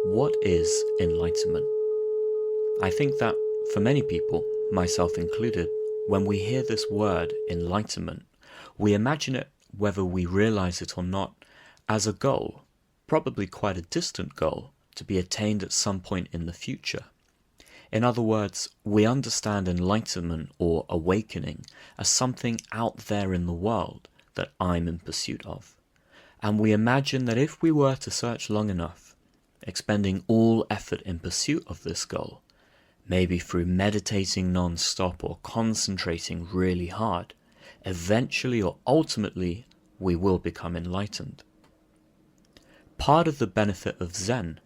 What is enlightenment? I think that for many people, myself included, when we hear this word enlightenment, we imagine it, whether we realize it or not, as a goal, probably quite a distant goal, to be attained at some point in the future. In other words, we understand enlightenment or awakening as something out there in the world that I'm in pursuit of. And we imagine that if we were to search long enough, expending all effort in pursuit of this goal, maybe through meditating non-stop or concentrating really hard, eventually or ultimately we will become enlightened. Part of the benefit of Zen,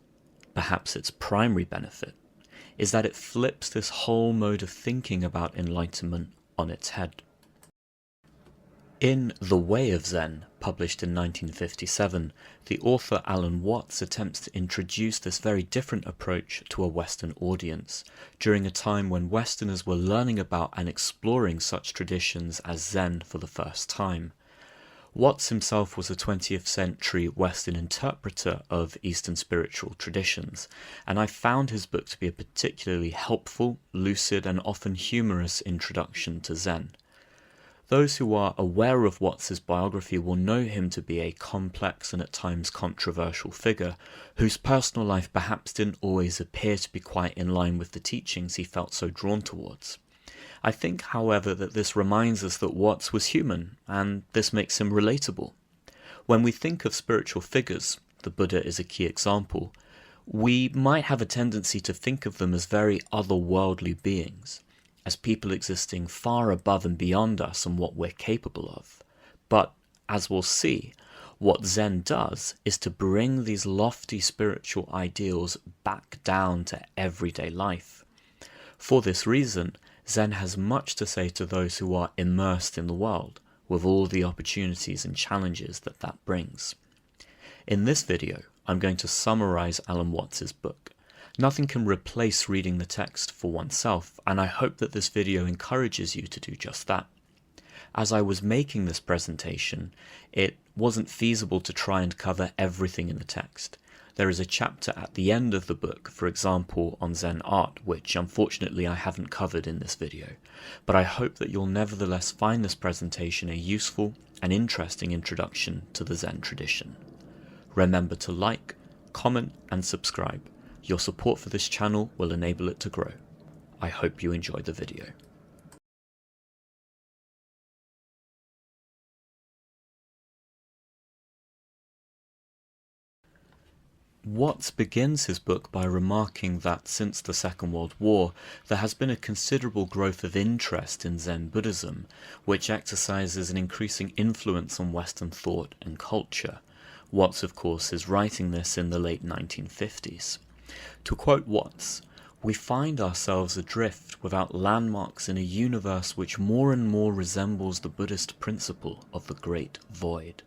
perhaps its primary benefit, is that it flips this whole mode of thinking about enlightenment on its head. In The Way of Zen, published in 1957, the author Alan Watts attempts to introduce this very different approach to a Western audience, during a time when Westerners were learning about and exploring such traditions as Zen for the first time. Watts himself was a 20th century Western interpreter of Eastern spiritual traditions, and I found his book to be a particularly helpful, lucid, and often humorous introduction to Zen. Those who are aware of Watts's biography will know him to be a complex and at times controversial figure, whose personal life perhaps didn't always appear to be quite in line with the teachings he felt so drawn towards. I think, however, that this reminds us that Watts was human, and this makes him relatable. When we think of spiritual figures, the Buddha is a key example, we might have a tendency to think of them as very otherworldly beings, as people existing far above and beyond us and what we're capable of. But, as we'll see, what Zen does is to bring these lofty spiritual ideals back down to everyday life. For this reason, Zen has much to say to those who are immersed in the world, with all the opportunities and challenges that brings. In this video, I'm going to summarize Alan Watts's book. Nothing can replace reading the text for oneself, and I hope that this video encourages you to do just that. As I was making this presentation, it wasn't feasible to try and cover everything in the text. There is a chapter at the end of the book, for example, on Zen art, which unfortunately I haven't covered in this video, but I hope that you'll nevertheless find this presentation a useful and interesting introduction to the Zen tradition. Remember to like, comment, and subscribe. Your support for this channel will enable it to grow. I hope you enjoy the video. Watts begins his book by remarking that since the Second World War, there has been a considerable growth of interest in Zen Buddhism, which exercises an increasing influence on Western thought and culture. Watts, of course, is writing this in the late 1950s. To quote Watts, "We find ourselves adrift without landmarks in a universe which more and more resembles the Buddhist principle of the Great Void.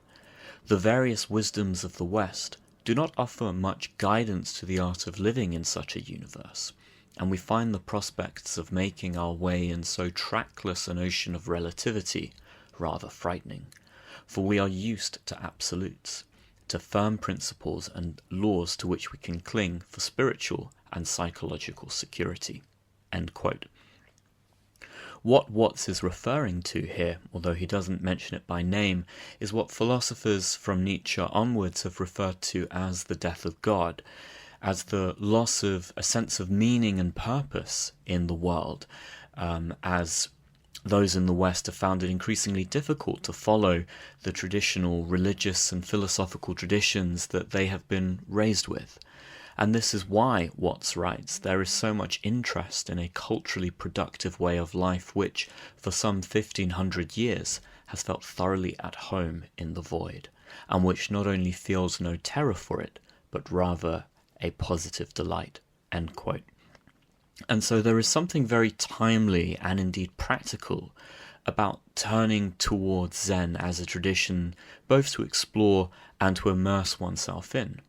The various wisdoms of the West do not offer much guidance to the art of living in such a universe, and we find the prospects of making our way in so trackless an ocean of relativity rather frightening, for we are used to absolutes, to firm principles and laws to which we can cling for spiritual and psychological security." End quote. What Watts is referring to here, although he doesn't mention it by name, is what philosophers from Nietzsche onwards have referred to as the death of God, as the loss of a sense of meaning and purpose in the world, as those in the West have found it increasingly difficult to follow the traditional religious and philosophical traditions that they have been raised with. And this is why, Watts writes, there is so much interest in a culturally productive way of life which, for some 1500 years, has felt thoroughly at home in the void, and which not only feels no terror for it, but rather a positive delight. End quote. And so there is something very timely and indeed practical about turning towards Zen as a tradition both to explore and to immerse oneself in.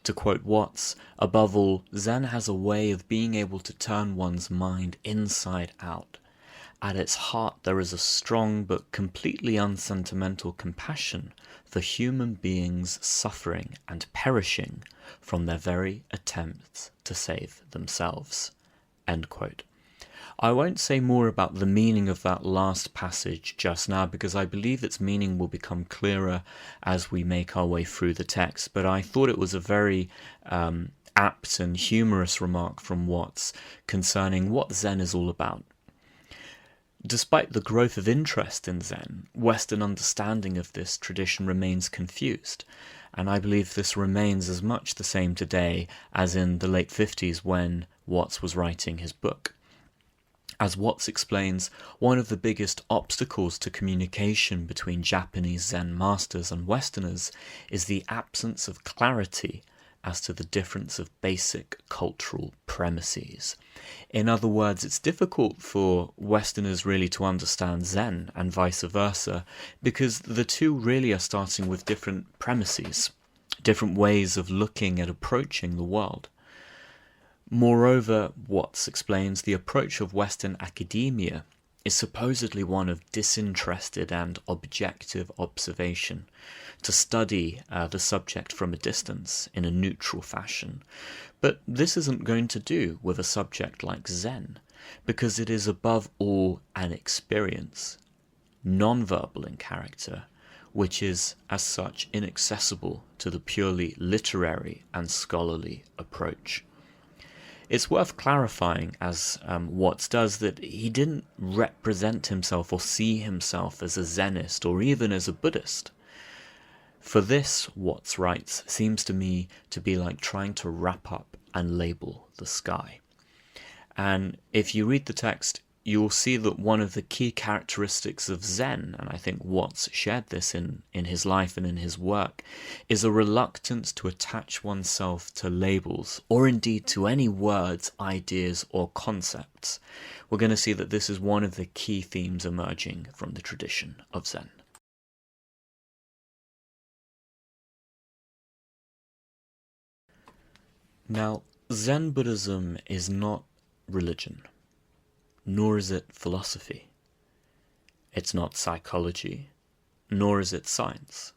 To quote Watts, above all, Zen has a way of being able to turn one's mind inside out. At its heart, there is a strong but completely unsentimental compassion for human beings suffering and perishing from their very attempts to save themselves." End quote. I won't say more about the meaning of that last passage just now, because I believe its meaning will become clearer as we make our way through the text, but I thought it was a very apt and humorous remark from Watts concerning what Zen is all about. Despite the growth of interest in Zen, Western understanding of this tradition remains confused, and I believe this remains as much the same today as in the late 50s when Watts was writing his book. As Watts explains, one of the biggest obstacles to communication between Japanese Zen masters and Westerners is the absence of clarity as to the difference of basic cultural premises. In other words, it's difficult for Westerners really to understand Zen and vice versa, because the two really are starting with different premises, different ways of looking at approaching the world. Moreover, Watts explains the approach of Western academia is supposedly one of disinterested and objective observation, to study the subject from a distance in a neutral fashion. But this isn't going to do with a subject like Zen, because it is above all an experience, non-verbal in character, which is as such inaccessible to the purely literary and scholarly approach. It's worth clarifying, as Watts does, that he didn't represent himself or see himself as a Zenist or even as a Buddhist. For this, Watts writes, seems to me to be like trying to wrap up and label the sky. And if you read the text, you will see that one of the key characteristics of Zen, and I think Watts shared this in his life and in his work, is a reluctance to attach oneself to labels, or indeed to any words, ideas, or concepts. We're going to see that this is one of the key themes emerging from the tradition of Zen. Now, Zen Buddhism is not religion, nor is it philosophy. It's not psychology, nor is it science.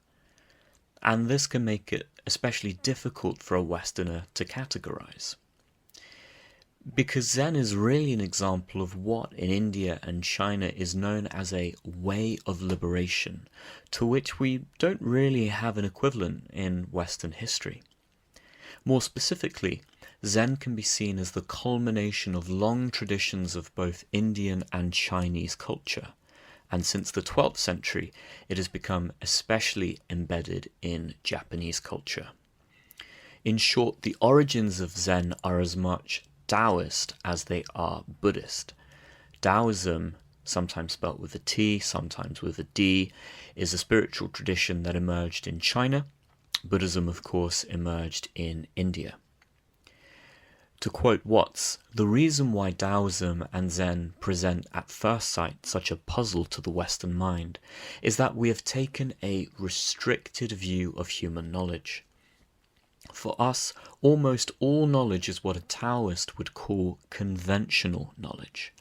And this can make it especially difficult for a Westerner to categorize. Because Zen is really an example of what in India and China is known as a way of liberation, to which we don't really have an equivalent in Western history. More specifically, Zen can be seen as the culmination of long traditions of both Indian and Chinese culture, and since the 12th century it has become especially embedded in Japanese culture. In short, the origins of Zen are as much Taoist as they are Buddhist. Taoism, sometimes spelt with a T, sometimes with a D, is a spiritual tradition that emerged in China. Buddhism, of course, emerged in India. To quote Watts, the reason why Taoism and Zen present at first sight such a puzzle to the Western mind is that we have taken a restricted view of human knowledge. For us, almost all knowledge is what a Taoist would call conventional knowledge,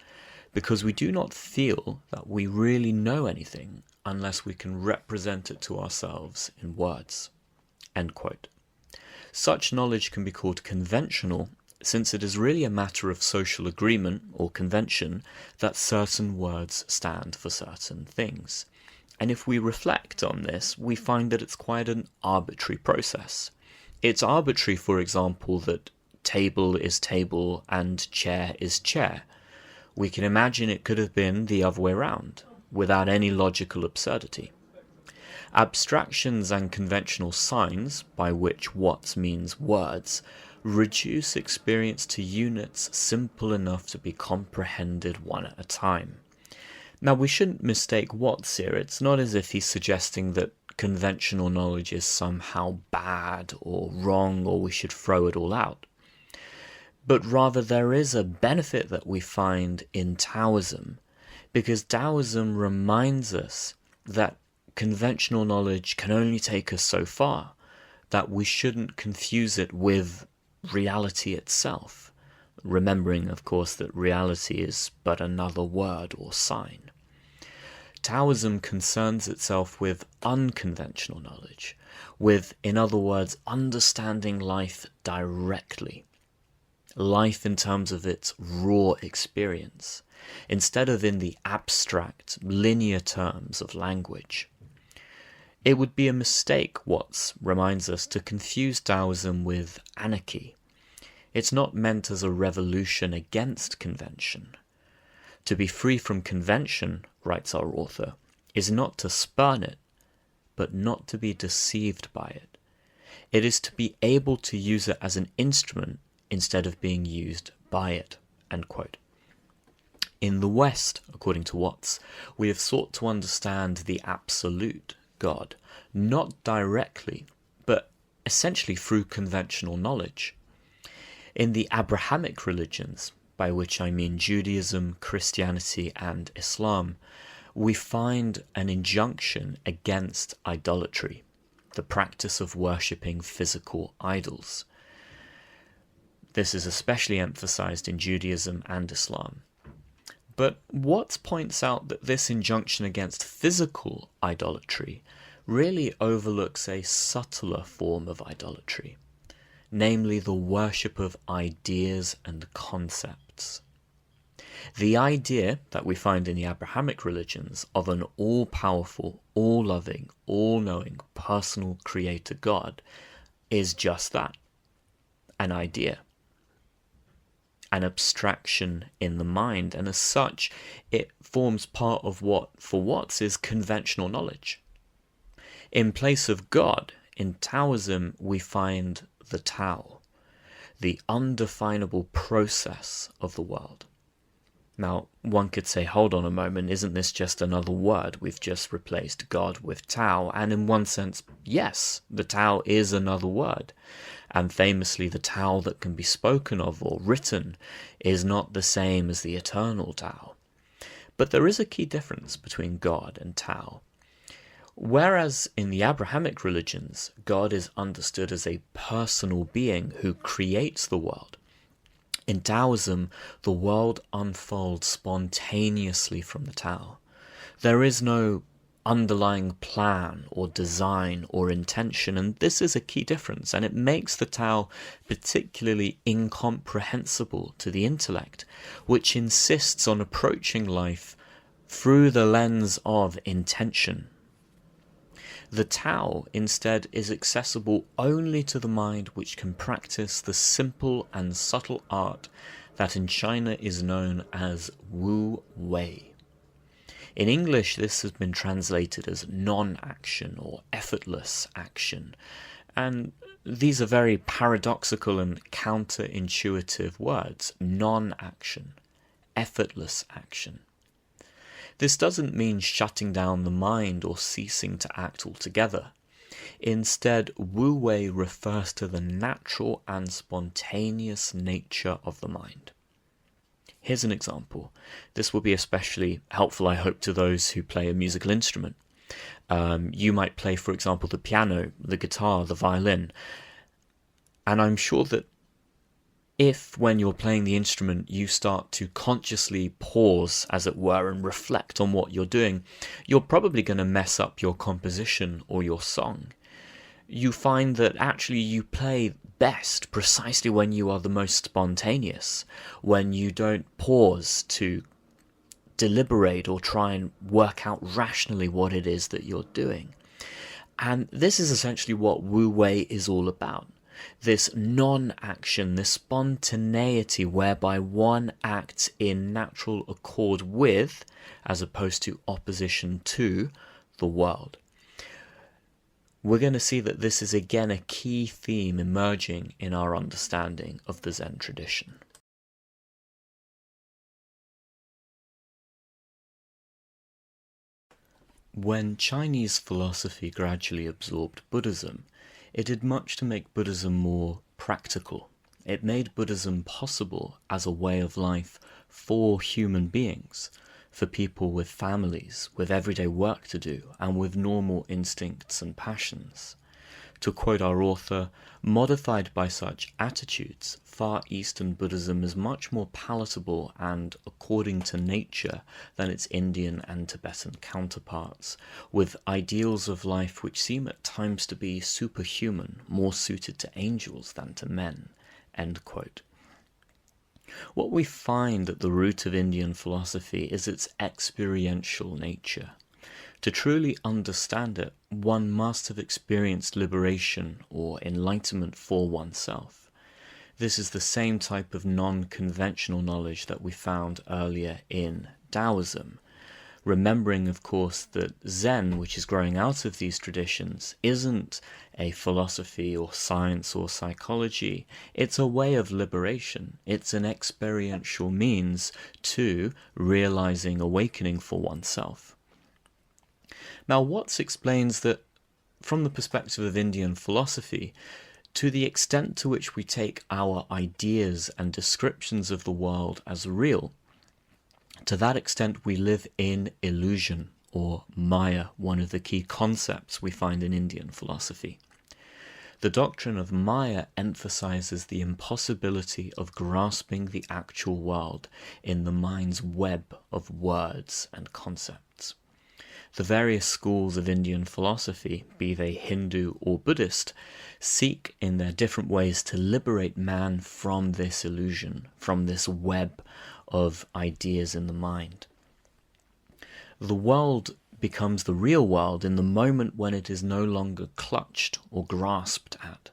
because we do not feel that we really know anything unless we can represent it to ourselves in words. End quote. Such knowledge can be called conventional, since it is really a matter of social agreement or convention that certain words stand for certain things. And if we reflect on this, we find that it's quite an arbitrary process. It's arbitrary, for example, that table is table and chair is chair. We can imagine it could have been the other way around, without any logical absurdity. Abstractions and conventional signs, by which Watts means words, reduce experience to units simple enough to be comprehended one at a time. Now, we shouldn't mistake Watts here. It's not as if he's suggesting that conventional knowledge is somehow bad or wrong or we should throw it all out. But rather there is a benefit that we find in Taoism, because Taoism reminds us that conventional knowledge can only take us so far, that we shouldn't confuse it with reality itself, remembering, of course, that reality is but another word or sign. Taoism concerns itself with unconventional knowledge, with, in other words, understanding life directly. Life in terms of its raw experience, instead of in the abstract, linear terms of language. It would be a mistake, Watts reminds us, to confuse Taoism with anarchy. It's not meant as a revolution against convention. To be free from convention, writes our author, is not to spurn it, but not to be deceived by it. It is to be able to use it as an instrument instead of being used by it. End quote. In the West, according to Watts, we have sought to understand the absolute God, not directly, but essentially through conventional knowledge. In the Abrahamic religions, by which I mean Judaism, Christianity, and Islam, we find an injunction against idolatry, the practice of worshipping physical idols. This is especially emphasized in Judaism and Islam. But Watts points out that this injunction against physical idolatry really overlooks a subtler form of idolatry, namely the worship of ideas and concepts. The idea that we find in the Abrahamic religions of an all-powerful, all-loving, all-knowing, personal creator God is just that, an idea, an abstraction in the mind, and as such, it forms part of what, for Watts, is conventional knowledge. In place of God, in Taoism, we find the Tao, the undefinable process of the world. Now, one could say, hold on a moment, isn't this just another word? We've just replaced God with Tao, and in one sense, yes, the Tao is another word. And famously, the Tao that can be spoken of or written is not the same as the eternal Tao. But there is a key difference between God and Tao. Whereas in the Abrahamic religions, God is understood as a personal being who creates the world, in Taoism, the world unfolds spontaneously from the Tao. There is no underlying plan or design or intention, and this is a key difference, and it makes the Tao particularly incomprehensible to the intellect, which insists on approaching life through the lens of intention. The Tao, instead, is accessible only to the mind which can practice the simple and subtle art that in China is known as Wu Wei. In English, this has been translated as non-action or effortless action, and these are very paradoxical and counterintuitive words: non-action, effortless action. This doesn't mean shutting down the mind or ceasing to act altogether. Instead, Wu Wei refers to the natural and spontaneous nature of the mind. Here's an example. This will be especially helpful, I hope, to those who play a musical instrument. You might play, for example, the piano, the guitar, the violin. And I'm sure that if, when you're playing the instrument, you start to consciously pause, as it were, and reflect on what you're doing, you're probably going to mess up your composition or your song. You find that actually you play best precisely when you are the most spontaneous, when you don't pause to deliberate or try and work out rationally what it is that you're doing. And this is essentially what Wu Wei is all about. This non-action, this spontaneity whereby one acts in natural accord with, as opposed to opposition to, the world. We're going to see that this is again a key theme emerging in our understanding of the Zen tradition. When Chinese philosophy gradually absorbed Buddhism, it did much to make Buddhism more practical. It made Buddhism possible as a way of life for human beings, for people with families, with everyday work to do, and with normal instincts and passions. To quote our author, modified by such attitudes, Far Eastern Buddhism is much more palatable and according to nature than its Indian and Tibetan counterparts, with ideals of life which seem at times to be superhuman, more suited to angels than to men." End quote. What we find at the root of Indian philosophy is its experiential nature. To truly understand it, one must have experienced liberation or enlightenment for oneself. This is the same type of non-conventional knowledge that we found earlier in Taoism, remembering, of course, that Zen, which is growing out of these traditions, isn't a philosophy or science or psychology. It's a way of liberation. It's an experiential means to realizing awakening for oneself. Now, Watts explains that from the perspective of Indian philosophy, to the extent to which we take our ideas and descriptions of the world as real, to that extent we live in illusion, or Maya, one of the key concepts we find in Indian philosophy. The doctrine of Maya emphasizes the impossibility of grasping the actual world in the mind's web of words and concepts. The various schools of Indian philosophy, be they Hindu or Buddhist, seek in their different ways to liberate man from this illusion, from this web of ideas in the mind. The world becomes the real world in the moment when it is no longer clutched or grasped at,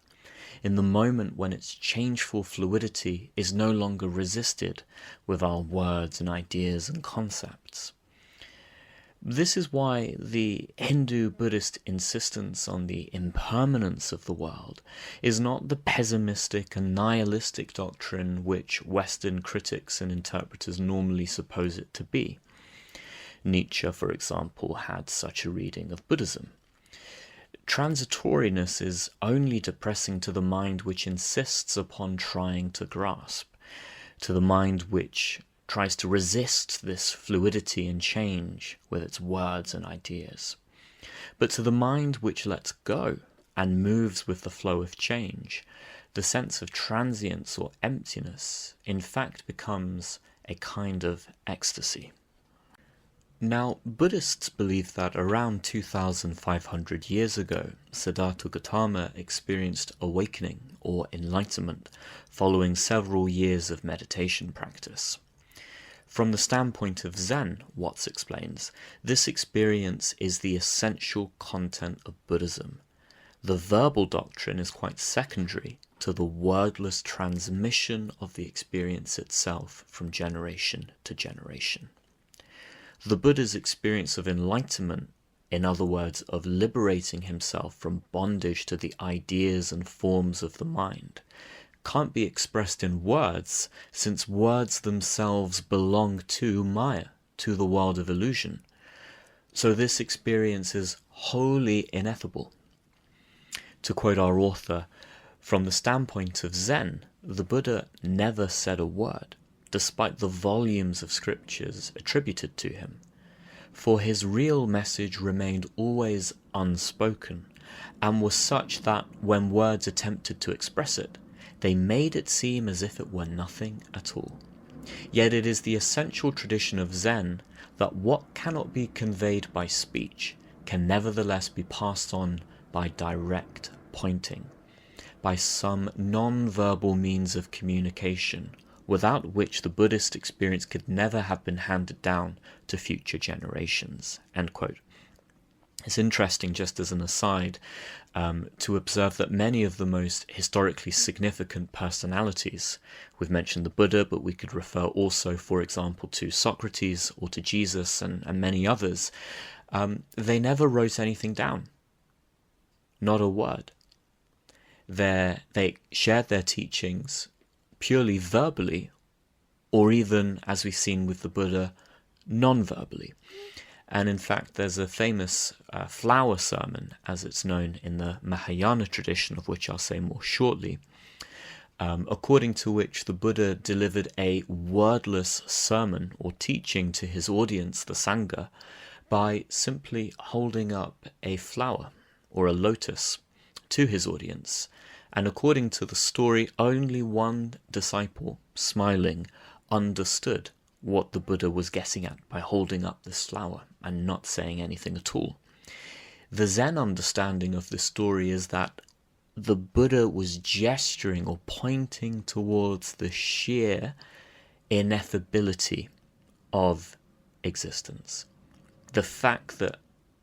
in the moment when its changeful fluidity is no longer resisted with our words and ideas and concepts. This is why the Hindu-Buddhist insistence on the impermanence of the world is not the pessimistic and nihilistic doctrine which Western critics and interpreters normally suppose it to be. Nietzsche, for example, had such a reading of Buddhism. Transitoriness is only depressing to the mind which insists upon trying to grasp, to the mind which tries to resist this fluidity and change with its words and ideas. But to the mind which lets go and moves with the flow of change, the sense of transience or emptiness in fact becomes a kind of ecstasy. Now, Buddhists believe that around 2,500 years ago, Siddhartha Gautama experienced awakening or enlightenment following several years of meditation practice. From the standpoint of Zen, Watts explains, this experience is the essential content of Buddhism. The verbal doctrine is quite secondary to the wordless transmission of the experience itself from generation to generation. The Buddha's experience of enlightenment, in other words, of liberating himself from bondage to the ideas and forms of the mind, can't be expressed in words, since words themselves belong to Maya, to the world of illusion. So this experience is wholly ineffable. To quote our author, from the standpoint of Zen, the Buddha never said a word, despite the volumes of scriptures attributed to him. For his real message remained always unspoken, and was such that when words attempted to express it, they made it seem as if it were nothing at all. Yet it is the essential tradition of Zen that what cannot be conveyed by speech can nevertheless be passed on by direct pointing, by some non-verbal means of communication, without which the Buddhist experience could never have been handed down to future generations. End quote. It's interesting, just as an aside, to observe that many of the most historically significant personalities, we've mentioned the Buddha, but we could refer also, for example, to Socrates or to Jesus and many others, they never wrote anything down. Not a word. They shared their teachings purely verbally, or even, as we've seen with the Buddha, non-verbally. And in fact, there's a famous flower sermon, as it's known in the Mahayana tradition, of which I'll say more shortly, according to which the Buddha delivered a wordless sermon or teaching to his audience, the Sangha, by simply holding up a flower or a lotus to his audience. And according to the story, only one disciple, smiling, understood what the Buddha was getting at by holding up this flower and not saying anything at all. The Zen understanding of this story is that the Buddha was gesturing or pointing towards the sheer ineffability of existence. The fact that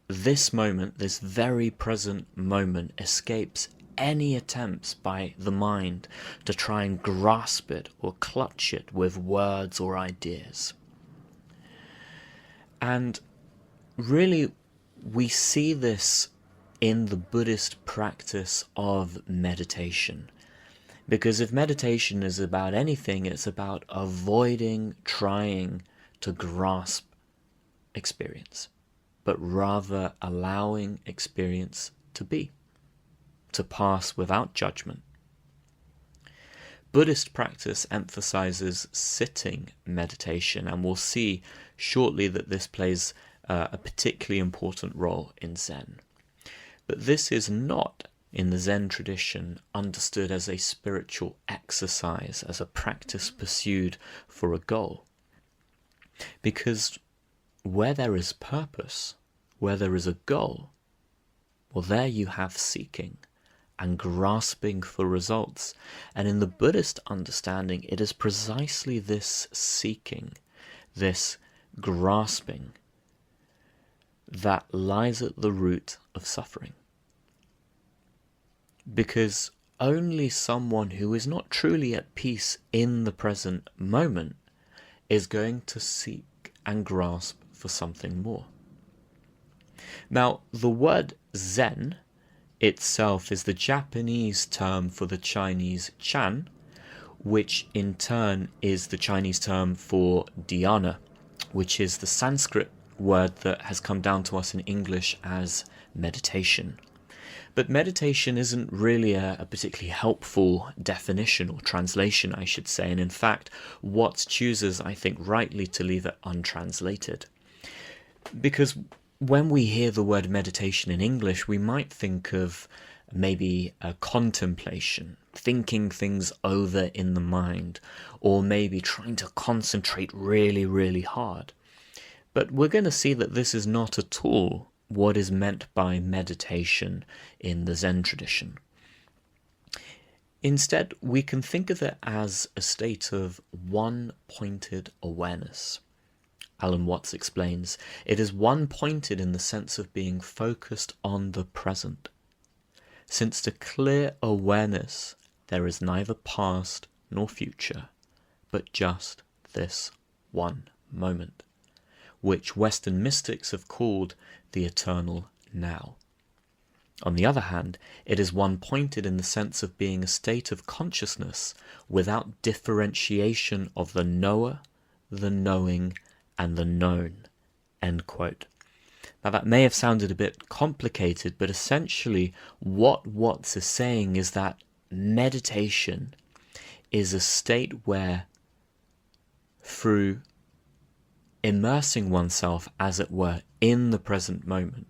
this moment, this very present moment, escapes any attempts by the mind to try and grasp it or clutch it with words or ideas. And really, we see this in the Buddhist practice of meditation. Because if meditation is about anything, it's about avoiding trying to grasp experience, but rather allowing experience to be, to pass without judgment. Buddhist practice emphasizes sitting meditation, and we'll see shortly that this plays a particularly important role in Zen. But this is not, in the Zen tradition, understood as a spiritual exercise, as a practice pursued for a goal. Because where there is purpose, where there is a goal, well, there you have seeking and grasping for results. And in the Buddhist understanding, it is precisely this seeking, this grasping, that lies at the root of suffering. Because only someone who is not truly at peace in the present moment is going to seek and grasp for something more. Now, the word Zen itself is the Japanese term for the Chinese Chan, which in turn is the Chinese term for dhyana, which is the Sanskrit word that has come down to us in English as meditation. But meditation isn't really a particularly helpful definition or translation, I should say, and in fact, Watts chooses, I think, rightly to leave it untranslated. Because when we hear the word meditation in English, we might think of maybe a contemplation, thinking things over in the mind, or maybe trying to concentrate really, really hard. But we're going to see that this is not at all what is meant by meditation in the Zen tradition. Instead, we can think of it as a state of one-pointed awareness. Alan Watts explains, it is one-pointed in the sense of being focused on the present. Since to clear awareness, there is neither past nor future, but just this one moment, which Western mystics have called the eternal now. On the other hand, it is one-pointed in the sense of being a state of consciousness without differentiation of the knower, the knowing, and the known. End quote. Now that may have sounded a bit complicated, but essentially what Watts is saying is that meditation is a state where, through immersing oneself, as it were, in the present moment,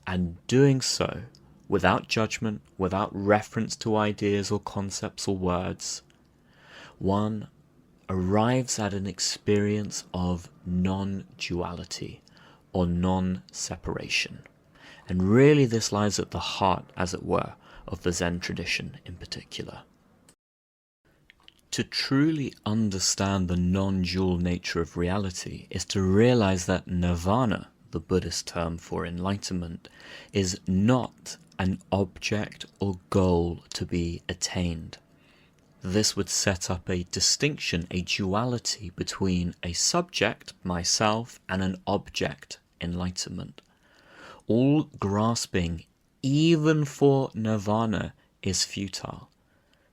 and doing so without judgment, without reference to ideas or concepts or words, one arrives at an experience of non-duality or non-separation. And really this lies at the heart, as it were, of the Zen tradition in particular. To truly understand the non-dual nature of reality is to realize that Nirvana, the Buddhist term for enlightenment, is not an object or goal to be attained. This would set up a distinction, a duality between a subject, myself, and an object, enlightenment. All grasping, even for nirvana, is futile,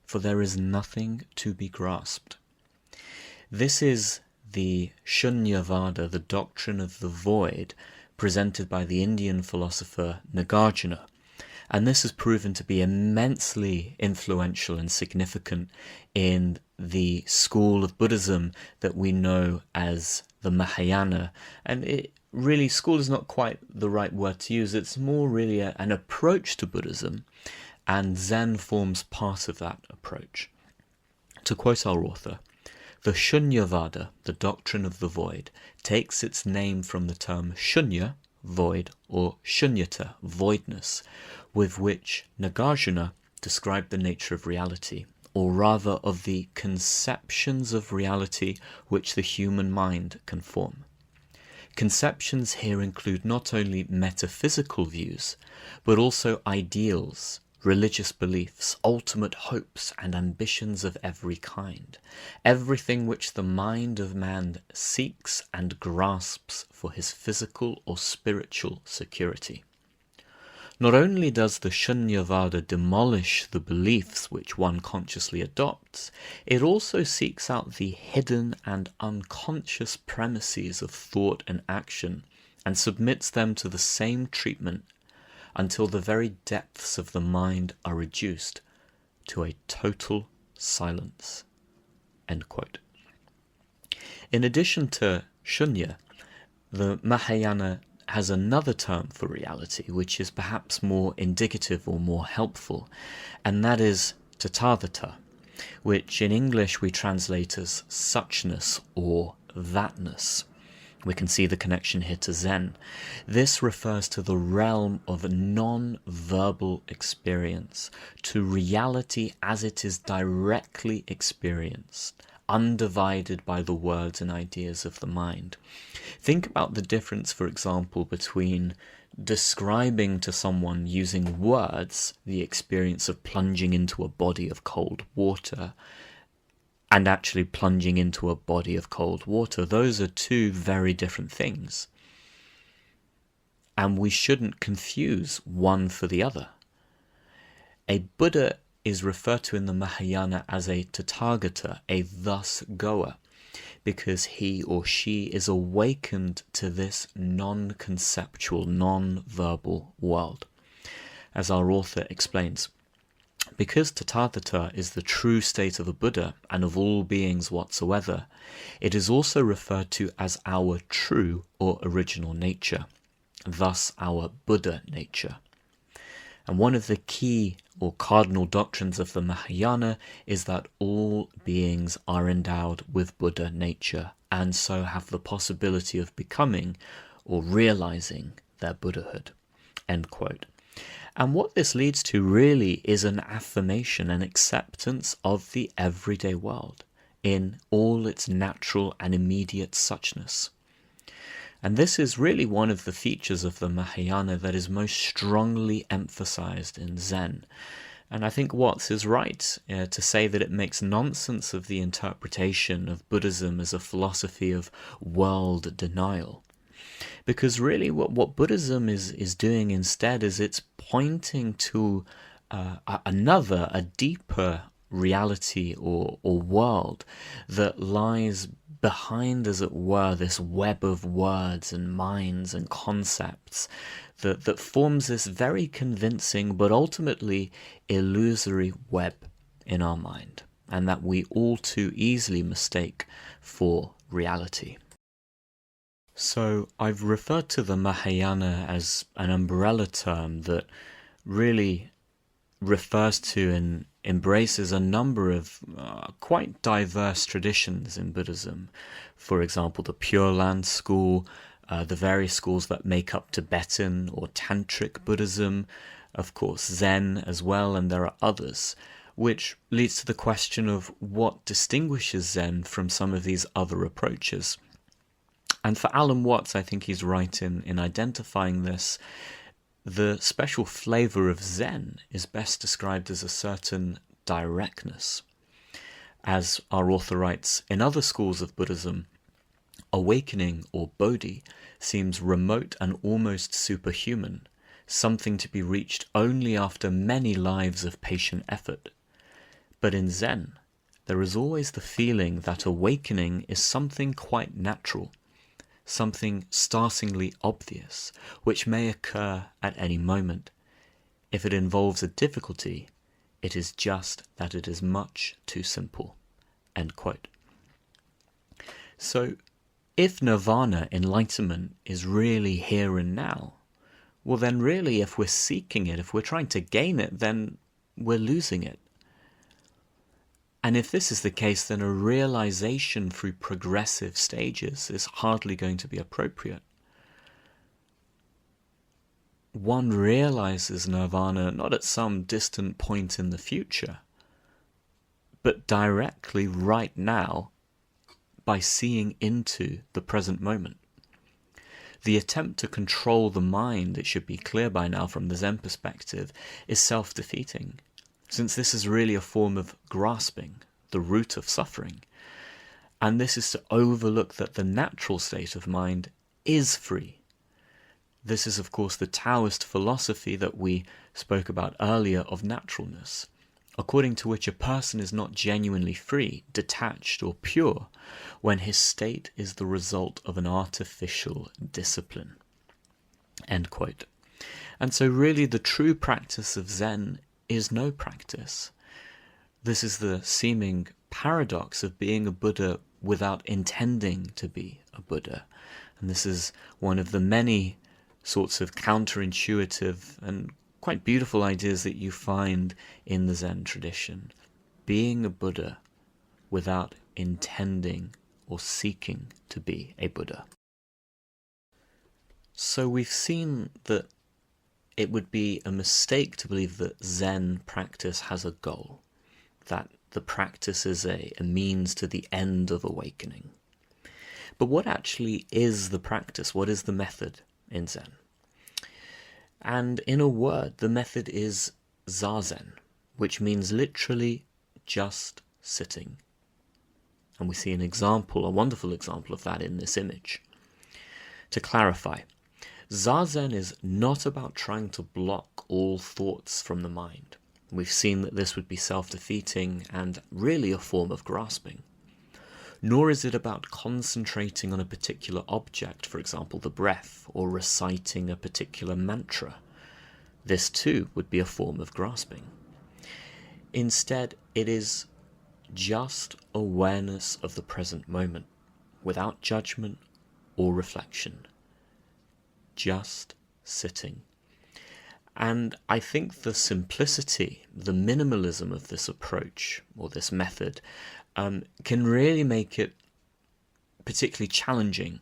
for there is nothing to be grasped. This is the Shunyavada, the doctrine of the void, presented by the Indian philosopher Nagarjuna. And this has proven to be immensely influential and significant in the school of Buddhism that we know as the Mahayana. And it really, school is not quite the right word to use. It's more really an approach to Buddhism. and Zen forms part of that approach. To quote our author, the Shunyavada, the doctrine of the void, takes its name from the term shunya, void, or shunyata, voidness, with which Nagarjuna described the nature of reality, or rather of the conceptions of reality which the human mind can form. Conceptions here include not only metaphysical views, but also ideals, religious beliefs, ultimate hopes and ambitions of every kind, everything which the mind of man seeks and grasps for his physical or spiritual security. Not only does the Shunyavada demolish the beliefs which one consciously adopts, it also seeks out the hidden and unconscious premises of thought and action and submits them to the same treatment until the very depths of the mind are reduced to a total silence." End quote. In addition to shunya, the Mahayana has another term for reality, which is perhaps more indicative or more helpful, and that is tathagata, which in English we translate as suchness or thatness. We can see the connection here to Zen. This refers to the realm of non-verbal experience, to reality as it is directly experienced, undivided by the words and ideas of the mind. Think about the difference, for example, between describing to someone using words the experience of plunging into a body of cold water and actually plunging into a body of cold water. Those are two very different things. And we shouldn't confuse one for the other. A Buddha is referred to in the Mahayana as a tathagata, a thus goer, because he or she is awakened to this non-conceptual, non-verbal world. As our author explains, because tathagata is the true state of a Buddha and of all beings whatsoever, it is also referred to as our true or original nature, thus our Buddha nature. And one of the key or cardinal doctrines of the Mahayana is that all beings are endowed with Buddha nature and so have the possibility of becoming or realizing their Buddhahood. End quote. And what this leads to really is an affirmation and acceptance of the everyday world in all its natural and immediate suchness. And this is really one of the features of the Mahayana that is most strongly emphasized in Zen. And I think Watts is right to say that it makes nonsense of the interpretation of Buddhism as a philosophy of world denial. Because really what Buddhism is doing instead is it's pointing to a deeper reality or world that lies behind, as it were, this web of words and minds and concepts that forms this very convincing but ultimately illusory web in our mind, and that we all too easily mistake for reality. So I've referred to the Mahayana as an umbrella term that really refers to and embraces a number of quite diverse traditions in Buddhism. For example, the Pure Land school, the various schools that make up Tibetan or Tantric Buddhism, of course Zen as well, and there are others, which leads to the question of what distinguishes Zen from some of these other approaches. And for Alan Watts, I think he's right in identifying this. The special flavor of Zen is best described as a certain directness. As our author writes, in other schools of Buddhism, awakening or bodhi seems remote and almost superhuman, something to be reached only after many lives of patient effort. But in Zen, there is always the feeling that awakening is something quite natural, something startlingly obvious, which may occur at any moment. If it involves a difficulty, it is just that it is much too simple. End quote. So, if Nirvana, enlightenment, is really here and now, well then really if we're seeking it, if we're trying to gain it, then we're losing it. And if this is the case, then a realization through progressive stages is hardly going to be appropriate. One realizes nirvana not at some distant point in the future, but directly right now by seeing into the present moment. The attempt to control the mind, it should be clear by now from the Zen perspective, is self-defeating, since this is really a form of grasping, the root of suffering. And this is to overlook that the natural state of mind is free. This is, of course, the Taoist philosophy that we spoke about earlier of naturalness, according to which a person is not genuinely free, detached or pure, when his state is the result of an artificial discipline. End quote. And so really the true practice of Zen is no practice. This is the seeming paradox of being a Buddha without intending to be a Buddha. And this is one of the many sorts of counterintuitive and quite beautiful ideas that you find in the Zen tradition. Being a Buddha without intending or seeking to be a Buddha. So we've seen that it would be a mistake to believe that Zen practice has a goal, that the practice is a means to the end of awakening. But what actually is the practice? What is the method in Zen? And in a word, the method is Zazen, which means literally just sitting. And we see an example, a wonderful example of that in this image. To clarify, Zazen is not about trying to block all thoughts from the mind. We've seen that this would be self-defeating and really a form of grasping. Nor is it about concentrating on a particular object, for example the breath, or reciting a particular mantra. This too would be a form of grasping. Instead, it is just awareness of the present moment, without judgment or reflection. Just sitting. And I think the simplicity, the minimalism of this approach, or this method, can really make it particularly challenging,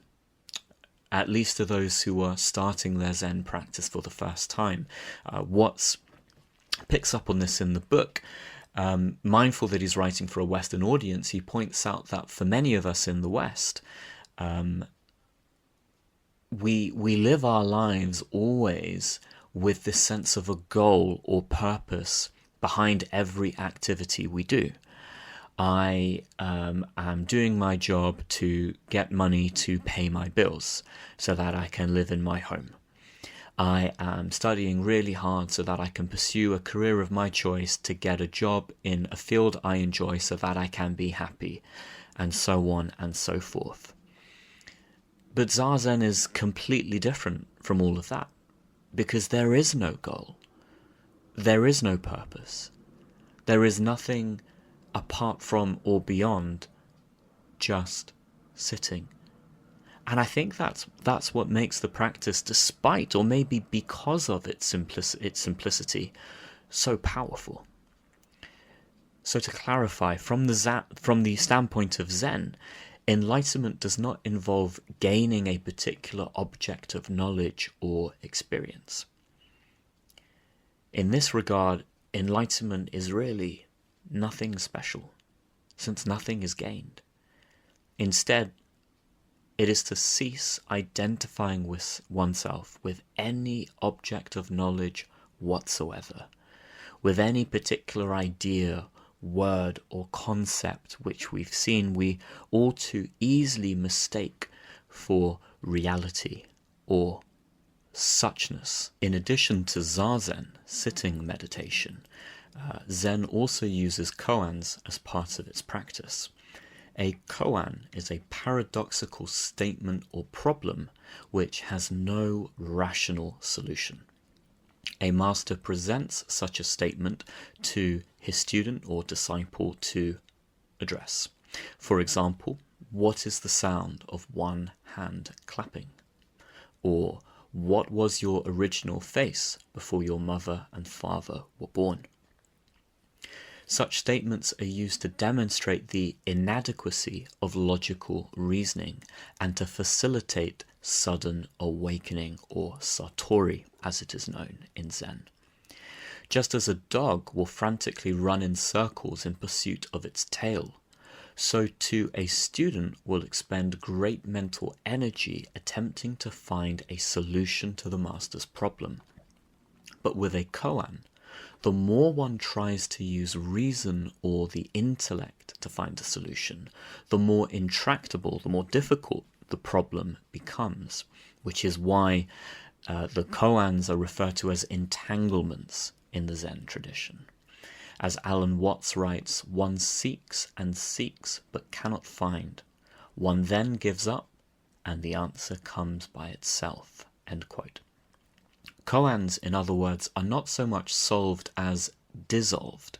at least to those who are starting their Zen practice for the first time. Watts picks up on this in the book. Mindful that he's writing for a Western audience, he points out that for many of us in the West, we live our lives always with this sense of a goal or purpose behind every activity we do. I am doing my job to get money to pay my bills so that I can live in my home. I am studying really hard so that I can pursue a career of my choice to get a job in a field I enjoy so that I can be happy, and so on and so forth. But Zazen is completely different from all of that, because there is no goal. There is no purpose. There is nothing apart from or beyond just sitting. And I think that's what makes the practice, despite or maybe because of its simplicity, so powerful. So to clarify, from the standpoint of Zen, enlightenment does not involve gaining a particular object of knowledge or experience. In this regard, enlightenment is really nothing special, since nothing is gained. Instead, it is to cease identifying with oneself with any object of knowledge whatsoever, with any particular idea, word, or concept which we've seen we all too easily mistake for reality or suchness. In addition to Zazen, sitting meditation, Zen also uses koans as part of its practice. A koan is a paradoxical statement or problem which has no rational solution. A master presents such a statement to his student or disciple to address. For example, what is the sound of one hand clapping? Or, what was your original face before your mother and father were born? Such statements are used to demonstrate the inadequacy of logical reasoning and to facilitate sudden awakening, or satori as it is known in Zen. Just as a dog will frantically run in circles in pursuit of its tail, so too a student will expend great mental energy attempting to find a solution to the master's problem. But with a koan, the more one tries to use reason or the intellect to find a solution, the more intractable, the more difficult the problem becomes, which is why the koans are referred to as entanglements in the Zen tradition. As Alan Watts writes, one seeks and seeks but cannot find. One then gives up and the answer comes by itself. End quote. Koans, in other words, are not so much solved as dissolved,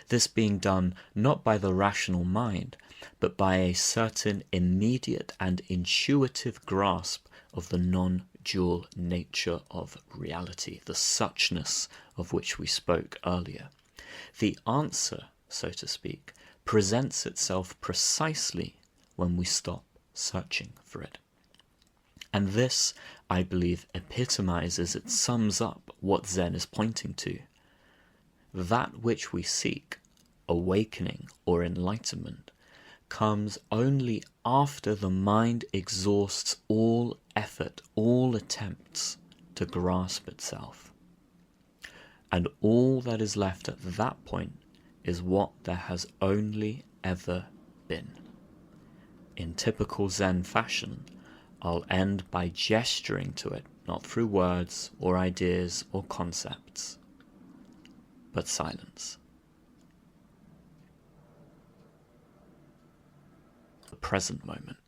this being done not by the rational mind, but by a certain immediate and intuitive grasp of the non-dual nature of reality, the suchness of which we spoke earlier. The answer, so to speak, presents itself precisely when we stop searching for it. And this, I believe, epitomizes, it sums up what Zen is pointing to. That which we seek, awakening or enlightenment, comes only after the mind exhausts all effort, all attempts to grasp itself. And all that is left at that point is what there has only ever been. In typical Zen fashion, I'll end by gesturing to it, not through words or ideas or concepts, but silence. The present moment.